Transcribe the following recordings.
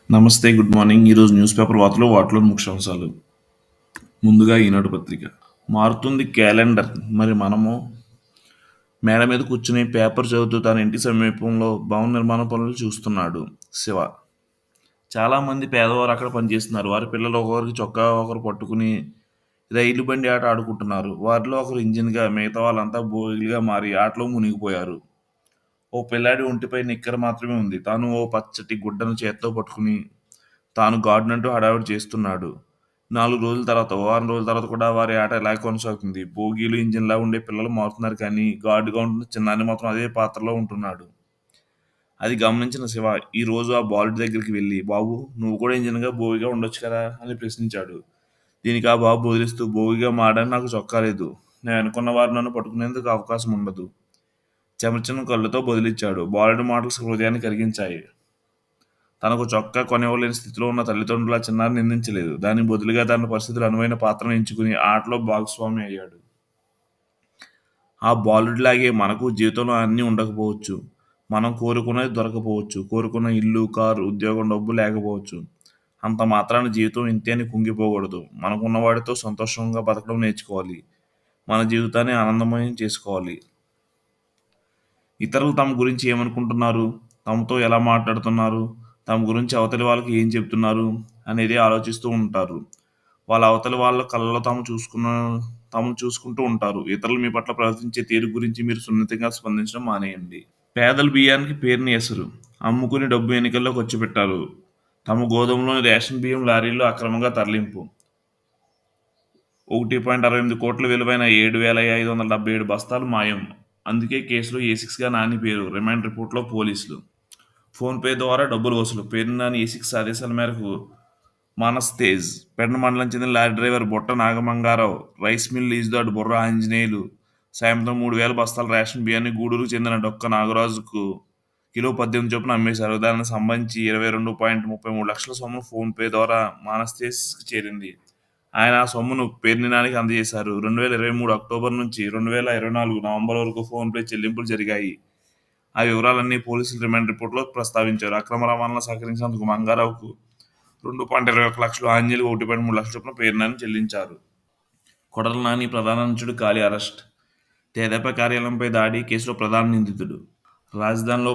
నమస్తే, good morning. ఈరోజు news paper వార్తలు వాటిలోని ముఖ్యాంశాలు. ముందుగా ఈనాడు పత్రిక. మారుతుంది క్యాలెండర్. మరి మనము మేడ మీద కూర్చుని పేపర్ చదువుతూ తన ఇంటి సమీపంలో భవన నిర్మాణ పనులు చూస్తున్నాడు శివ. చాలా మంది పేదవారు అక్కడ పనిచేస్తున్నారు. వారి పిల్లలు ఒకరికి చొక్కా ఒకరు పట్టుకుని రైలు బండి ఆట ఆడుకుంటున్నారు. వారిలో ఒకరు ఇంజిన్గా, మిగతా వాళ్ళంతా బోయిలుగా మారి ఆటలో మునిగిపోయారు. ఓ పిల్లాడి ఒంటిపై నిక్కర మాత్రమే ఉంది. తాను ఓ పచ్చటి గుడ్డను చేత్తో పట్టుకుని తాను గార్డెనంటూ హడావిడి చేస్తున్నాడు. 4 రోజుల తర్వాత, ఓ వారం రోజుల తర్వాత కూడా వారి ఆట ఇలాగే కొనసాగుతుంది. బోగీలు, ఇంజిన్‌లా ఉండే పిల్లలు మారుతున్నారు కానీ, గార్డ్‌గా ఉంటున్న చిన్నారి మాత్రం అదే పాత్రలో ఉంటున్నాడు. అది గమనించిన శివ, ఈ రోజు ఆ బాలుడి దగ్గరికి వెళ్లి, "బాబూ, నువ్వు కూడా ఇంజిన్‌గా, బోయీగా ఉండొచ్చు కదా" అని ప్రశ్నించాడు. దీనికి ఆ బాబు బదులిస్తూ, "బోగీగా మారడానికి నాకు చొక్కా లేదు. నేను వెనకున్న వారు నన్ను పట్టుకునేందుకు అవకాశం ఉండదు" చెమర్చిన కళ్ళతో బదులిచ్చాడు. బాలుడి మాటలు హృదయాన్ని కరిగించాయి. తనకు చొక్కా కొనివ్వలేని స్థితిలో ఉన్న తల్లిదండ్రులు ఆ చిన్నారిని నిందించలేదు. దానికి బదులుగా తన పరిస్థితులు అనువైన పాత్రను ఎంచుకుని ఆటలో భాగస్వామి అయ్యాడు. ఆ బాలుడిలాగే మనకు జీవితంలో అన్నీ ఉండకపోవచ్చు. మనం కోరుకున్నది దొరకపోవచ్చు. కోరుకున్న ఇల్లు, కారు, ఉద్యోగం, డబ్బు లేకపోవచ్చు. అంత మాత్రాన జీవితం ఇంతే అని కుంగిపోకూడదు. మనకున్న వాటితో సంతోషంగా బతకడం నేర్చుకోవాలి. మన జీవితాన్ని ఆనందమయం చేసుకోవాలి. ఇతరులు తమ గురించి ఏమనుకుంటున్నారు? తమతో ఎలా మాట్లాడుతున్నారు? తమ గురించి అవతలి వాళ్ళకి ఏం చెప్తున్నారు? అనేది ఆలోచిస్తూ ఉంటారు. వాళ్ళ అవతలి వాళ్ళ కళ్ళలో తమను చూసుకుంటూ ఉంటారు. ఇతరులు మీ పట్ల ప్రవర్తించే తీరు గురించి మీరు సున్నితంగా స్పందించడం మానేయండి. పేదలు బియ్యానికి పేరుని ఎసరు. అమ్ముకుని డబ్బు ఎన్నికల్లో ఖర్చుపెట్టారు. తమ గోదాములోని రేషన్ బియ్యం లారీల్లో అక్రమంగా తరలింపు. 1.68 కోట్ల విలువైన 7,577 బస్తాలు మాయం. అందుకే కేసులో ఏ6గా నాని పేరు. రిమాండ్ రిపోర్టులో పోలీసులు. ఫోన్‌పే ద్వారా డబ్బులు వసూలు. పేరుని నాని ఏ6 ఆదేశాల మేరకు మానస్ తేజ్, పెడన మండలం చెందిన లారీ డ్రైవర్ బుట్ట నాగమంగారావు, రైస్ మిల్ లీజుదారు బుర్ర ఆంజనేయులు సాయంత్రం 3,000 బస్తాల రేషన్ బియ్యాన్ని గూడూరుకు చెందిన డొక్క నాగరాజుకు కిలో 18 చొప్పున అమ్మేశారు. దానికి సంబంధించి 22.33 లక్షల సొమ్ము ఫోన్‌పే ద్వారా మానస్ తేజ్‌కి చేరింది. ఆయన ఆ సొమ్మును పేర్ని నానికి అందజేశారు. 2023 అక్టోబర్ నుంచి 2024 నవంబర్ వరకు ఫోన్‌పే చెల్లింపులు జరిగాయి. ఆ వివరాలన్నీ పోలీసులు రిమాండ్ రిపోర్టులో ప్రస్తావించారు. అక్రమ రవాణాలో సహకరించినందుకు మంగారావుకు 2.21 లక్షలు, ఆంజనేయులుకు 1.3 లక్షల చొప్పున పేరు నాని చెల్లించారు. కొడాలి నాని ప్రధాన అనుచరుడు కాళీ అరెస్ట్. తెదేపా కార్యాలయంపై దాడి కేసులో ప్రధాన నిందితుడు. రాజధానిలో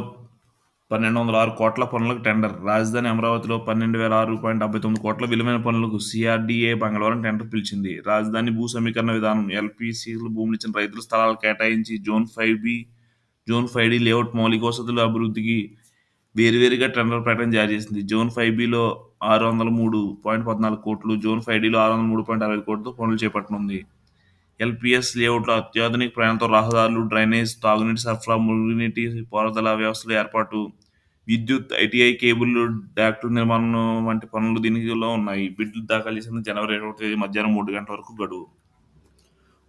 1,206 కోట్ల పనులకు టెండర్. రాజధాని అమరావతిలో 12,006.79 కోట్ల విలువైన పనులకు సీఆర్డీఏ మంగళవారం టెండర్ పిలిచింది. రాజధాని భూ సమీకరణ విధానం, ఎల్పీసీలు భూములిచ్చిన రైతులు స్థలాలు కేటాయించి జోన్ 5 లేఅవుట్ మౌలిక వసతుల అభివృద్ధికి వేర్వేరుగా టెండర్ ప్రకటన జారీ చేసింది. జోన్ 5బిలో 603.14 కోట్లు, జోన్ 5డిలో 603.60 కోట్లతో పనులు చేపట్టనుంది. ఎల్పీఎస్ లేఅవుట్లో అత్యాధునిక ప్రయాణంతో రహదారులు, డ్రైనేజ్, తాగునీటి సరఫరా, మురుగునీటి పారుదల వ్యవస్థల ఏర్పాటు, విద్యుత్, ఐటీఐ కేబుళ్లు, డాక్టుల నిర్మాణం వంటి పనులు దీనిలో ఉన్నాయి. బిడ్లు దాఖలు చేసేందుకు జనవరి 21 మధ్యాహ్నం 3 గంటల వరకు గడువు.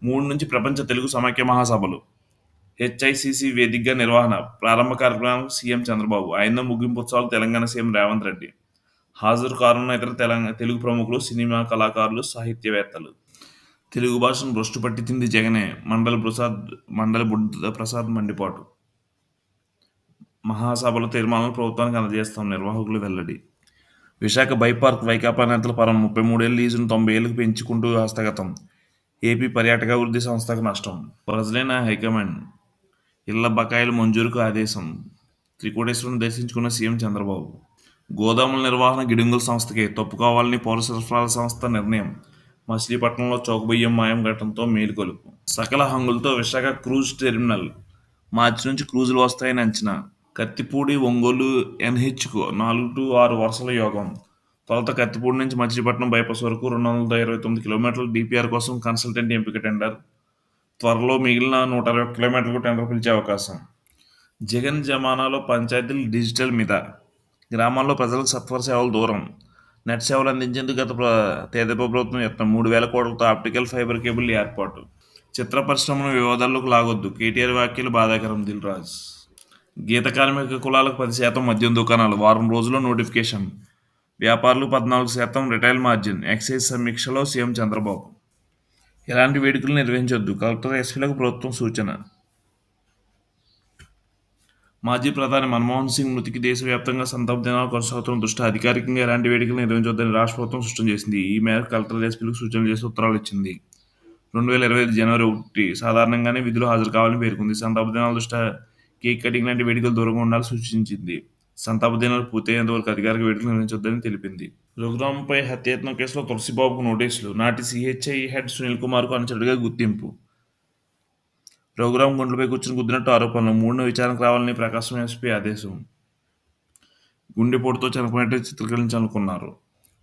3 నుంచి ప్రపంచ తెలుగు సమాఖ్య మహాసభలు. హెచ్ఐసిసి వేదికగా నిర్వహణ. ప్రారంభ కార్యక్రమానికి సీఎం చంద్రబాబు. 5వ ముగింపు ఉత్సవాలకు తెలంగాణ సీఎం రేవంత్ రెడ్డి. హాజరు కానున్న ఇతర తెలుగు ప్రముఖులు, సినిమా కళాకారులు, సాహిత్యవేత్తలు. తెలుగు భాషను భ్రష్టు పట్టించింది జగనే. మండలి బుద్ధప్రసాద్ మండిపాటు. మహాసభల తీర్మానాలను ప్రభుత్వానికి అందజేస్తాం, నిర్వాహకులు వెల్లడి. విశాఖ బైపార్క్ వైకాపా నేతల పరం. 33 ఏళ్ల లీజును 90 ఏళ్లకు పెంచుకుంటూ హస్తగతం. ఏపీ పర్యాటకాభివృద్ధి సంస్థకు నష్టం. ప్రజలే నా హైకమాండ్. ఇళ్ల బకాయిల మంజూరుకు ఆదేశం. త్రికోటేశ్వరుని దర్శించుకున్న సీఎం చంద్రబాబు. గోదాముల నిర్వహణ గిడుంగుల సంస్థకే తప్పుకోవాలని పౌర సరఫరాల సంస్థ నిర్ణయం. మచిలీపట్నంలో చౌకబియ్యం మాయం ఘటనతో మేలుకొలుపు. సకల హంగులతో విశాఖ క్రూజ్ టెర్మినల్. మార్చి నుంచి క్రూజులు వస్తాయని అంచనా. కత్తిపూడి, ఒంగోలు ఎన్హెచ్కు 4-6 వరుసల యోగం. తొలుత కత్తిపూడి నుంచి మచిలీపట్నం బైపాస్ వరకు 229 కిలోమీటర్ల డీపీఆర్ కోసం కన్సల్టెంట్ ఎంపిక టెండర్. త్వరలో మిగిలిన 120 కిలోమీటర్లకు టెండర్ పిలిచే అవకాశం. జగన్ జమానాలో పంచాయతీలు డిజిటల్ మిత. గ్రామాల్లో ప్రజలకు సత్వర సేవలు దూరం. నెట్ సేవలు అందించేందుకు తెదేపా ప్రభుత్వం యత్నం. 3,000 కోట్లతో ఆప్టికల్ ఫైబర్ కేబుల్ ఏర్పాటు. చిత్ర పరిశ్రమను వివాదాల్లోకి లాగొద్దు. కేటీఆర్ వ్యాఖ్యలు బాధాకరం. దిల్ రాజు. గీత కార్మిక కులాలకు 10% మద్యం దుకాణాలు. వారం రోజుల్లో నోటిఫికేషన్. వ్యాపారులకు 14% రిటైల్ మార్జిన్. ఎక్సైజ్ సమీక్షలో సీఎం చంద్రబాబు. ఎలాంటి వేడుకలు నిర్వహించొద్దు. కలెక్టర్, ఎస్పీలకు ప్రభుత్వం సూచన. మాజీ ప్రధాని మన్మోహన్ సింగ్ మృతికి దేశవ్యాప్తంగా సంతాప దినాలు కొనసాగుతున్న దృష్ట్యా అధికారికంగా ఎలాంటి వేడుకలు నిర్వహించొద్దని రాష్ట్ర ప్రభుత్వం స్పష్టం చేసింది. ఈ మేరకు కలెక్టర్ ఎస్పీలకు సూచనలు చేసి ఉత్తర్వులు ఇచ్చింది. 2025 జనవరి 1 సాధారణంగానే విధులు హాజరు కావాలని పేర్కొంది. సంతాప దినాల దృష్ట్యా కేక్ కటింగ్ లాంటి వేడుకలు దూరంగా ఉండాలని సూచించింది. సంతాప దినాలు పూర్తయ్యేంత వరకు అధికారిక వేడుకలు నిర్వహించొద్దని తెలిపింది. రఘురాంపై హత్యాయత్నం కేసులో తులసిబాబుకు నోటీసులు. నాటి సిహెచ్ఐ హెడ్ సునీల్ కుమార్కు అనుచరుడిగా గుర్తింపు. రఘురాం గుండెలపై కూర్చుని గుద్దినట్టు ఆరోపణలు. 3న విచారణకు రావాలని ప్రకాశం ఎస్పీ ఆదేశం. గుండెపోటుతో చనిపోయినట్టు చిత్రీకరించాలనుకున్నారు.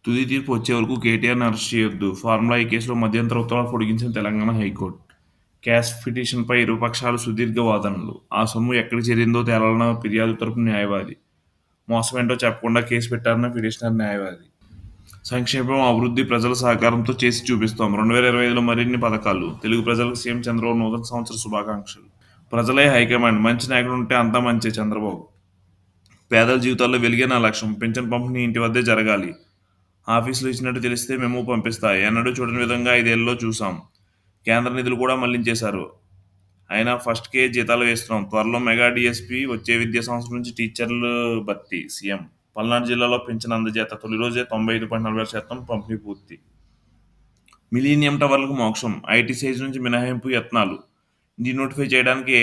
తుది తీర్పు వచ్చే వరకు కేటీఆర్ని అరెస్ట్ చేయొద్దు. ఫార్ములా ఈ కేసులో మధ్యంతర ఉత్తర్వులు పొడిగించిన తెలంగాణ హైకోర్టు. క్యాష్ పిటిషన్పై ఇరుపక్షాలు సుదీర్ఘ వాదనలు. ఆ సొమ్ము ఎక్కడికి చేరిందో తేలాలన్న ఫిర్యాదు తరపు న్యాయవాది. మోసమేంటో చెప్పకుండా కేసు పెట్టారన్న పిటిషనర్ న్యాయవాది. సంక్షేమం, అభివృద్ధి ప్రజల సహకారంతో చేసి చూపిస్తాం. 2025లో మరిన్ని పథకాలు. తెలుగు ప్రజలకు సీఎం చంద్రబాబు నూతన సంవత్సర శుభాకాంక్షలు. ప్రజలే హైకమాండ్. మంచి నాయకుడు ఉంటే అంతా మంచే. చంద్రబాబు. పేదల జీవితాల్లో వెలిగే నా లక్ష్యం. పింఛన్ పంపిణీ ఇంటి వద్దే జరగాలి. ఆఫీసులో ఇచ్చినట్టు తెలిస్తే మేము పంపిస్తా. ఎన్నడూ చూడని విధంగా 5 ఏళ్లలో చూసాం. కేంద్ర నిధులు కూడా మళ్లించేశారు. అయినా ఫస్ట్కే జీతాలు వేస్తున్నాం. త్వరలో మెగా డిఎస్పీ. వచ్చే విద్యా సంవత్సరం నుంచి టీచర్లు భర్తీ. సీఎం. పల్నాడు జిల్లాలో పింఛన్ అందజేత. తొలి రోజే 95.46% పంపిణీ పూర్తి. మిలీనియం టవర్లకు మోక్షం. ఐటీ సైజ్ నుంచి మినహాయింపు యత్నాలు. డీనోటిఫై చేయడానికి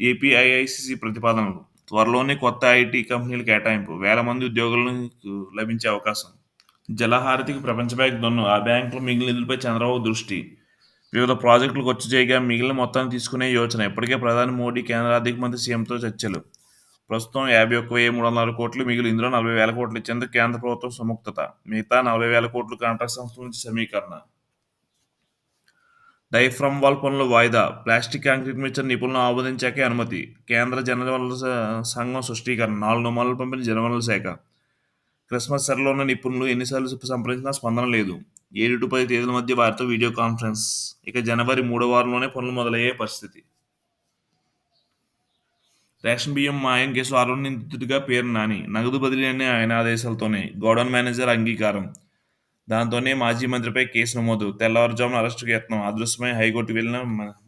ఏపీఐఐసీసీ ప్రతిపాదనలు. త్వరలోనే కొత్త ఐటీ కంపెనీలు కేటాయింపు. వేల మంది ఉద్యోగులకు లభించే అవకాశం. జలహారతికి ప్రపంచ బ్యాంక్ దన్ను. ఆ బ్యాంకులో మిగిలిన నిధులపై చంద్రబాబు దృష్టి. వివిధ ప్రాజెక్టులు ఖర్చు చేయగా మిగిలిన మొత్తాన్ని తీసుకునే యోచన. ఇప్పటికే ప్రధాని మోడీ, కేంద్ర ఆర్థిక మంత్రి సీఎంతో చర్చలు. ప్రస్తుతం 51,306 కోట్లు మిగిలి. ఇందులో 40,000 కోట్లు ఇచ్చేందుకు కేంద్ర ప్రభుత్వం సుముఖత. మిగతా 40,000 కోట్లు కాంట్రాక్ట్ సంస్థల నుంచి సమీకరణ. డైఫ్రమ్ వాల్ పనులు వాయిదా. ప్లాస్టిక్, కాంక్రీట్ మిక్చర్ నిపుణులను ఆమోదించాకే అనుమతి. కేంద్ర జలవనరుల సంఘం స్పష్టీకరణ. 4 నమూనాలు పంపిన జలవనరుల శాఖ. క్రిస్మస్ సెలవులో ఉన్న నిపుణులు ఎన్నిసార్లు సంప్రదించినా స్పందన లేదు. 7-10 తేదీల మధ్య వారితో వీడియో కాన్ఫరెన్స్. ఇక జనవరి 3వ వారంలోనే పనులు మొదలయ్యే పరిస్థితి. రేషన్ బియ్యం మాయం కేసులో 6వ నిందితుడిగా పేరు నాని. నగదు బదిలీ అనే ఆయన ఆదేశాలతోనే. గోడౌన్ మేనేజర్ అంగీకారం. దాంతోనే మాజీ మంత్రిపై కేసు నమోదు. తెల్లవారుజామున అరెస్టుకు యత్నం. అదృశ్యమై హైకోర్టు వెళ్లిన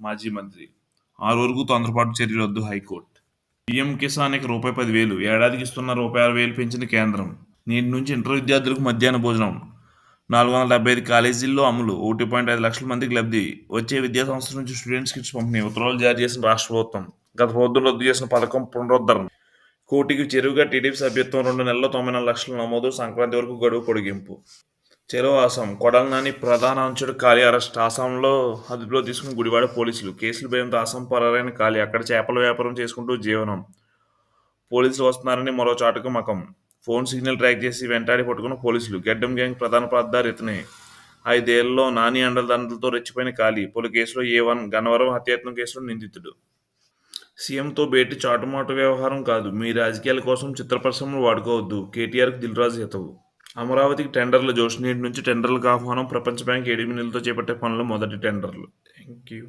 మాజీ మంత్రి. 6 వరకు తొందరపాటు చర్యలు వద్దు హైకోర్టు. పీఎం కిసాన్కి రూపాయి 10,000. ఏడాదికి ఇస్తున్న రూపాయి 6,000 పెంచింది కేంద్రం. నేటి నుంచి ఇంటర్ విద్యార్థులకు మధ్యాహ్న భోజనం. 475 కాలేజీల్లో అమలు. 1.5 లక్షల మందికి లబ్ధి. వచ్చే విద్యా సంవత్సరం నుంచి స్టూడెంట్స్ కిట్స్ పంపిణీ. ఉత్తర్వులు జారీ చేసిన రాష్ట్ర ప్రభుత్వం. గత ప్రభుత్వం రద్దు చేసిన పథకం పునరుద్ధరణ. కోటికి చెరువుగా టీడీపీ సభ్యత్వం. 2 నెలల్లో 94 లక్షల నమోదు. సంక్రాంతి వరకు గడువు పొడిగింపు. చెలో ఆసాం. కొడాలి నాని ప్రధాన అనుచరుడు కాళీ అరెస్ట్. ఆసాంలో అదుపులో తీసుకుని గుడివాడ పోలీసులు. కేసుల భయంతో ఆసాం పరారైన కాళీ. అక్కడ చేపల వ్యాపారం చేసుకుంటూ జీవనం. పోలీసులు వస్తున్నారని మరో చాటుకు మకం. ఫోన్ సిగ్నల్ ట్రాక్ చేసి వెంటాడి పట్టుకున్న పోలీసులు. గెడ్డం గ్యాంగ్ ప్రధాన పాత్రధారి ఇతనే. 5 ఏళ్లలో నాని అండదండలతో రెచ్చిపోయిన కాళీ. పలు కేసులో A1. గన్నవరం హత్యాయత్నం కేసులో నిందితుడు. సీఎంతో భేటీ చాటుమాటు వ్యవహారం కాదు. మీ రాజకీయాల కోసం చిత్ర పరిశ్రమలు వాడుకోవద్దు. కేటీఆర్కు దిల్రాజు హితవు. అమరావతికి టెండర్ల జోష్. నేటి నుంచి టెండర్లకు ఆహ్వానం. ప్రపంచ బ్యాంక్ 8 నెలలతో చేపట్టే పనులు మొదటి టెండర్లు. Thank you.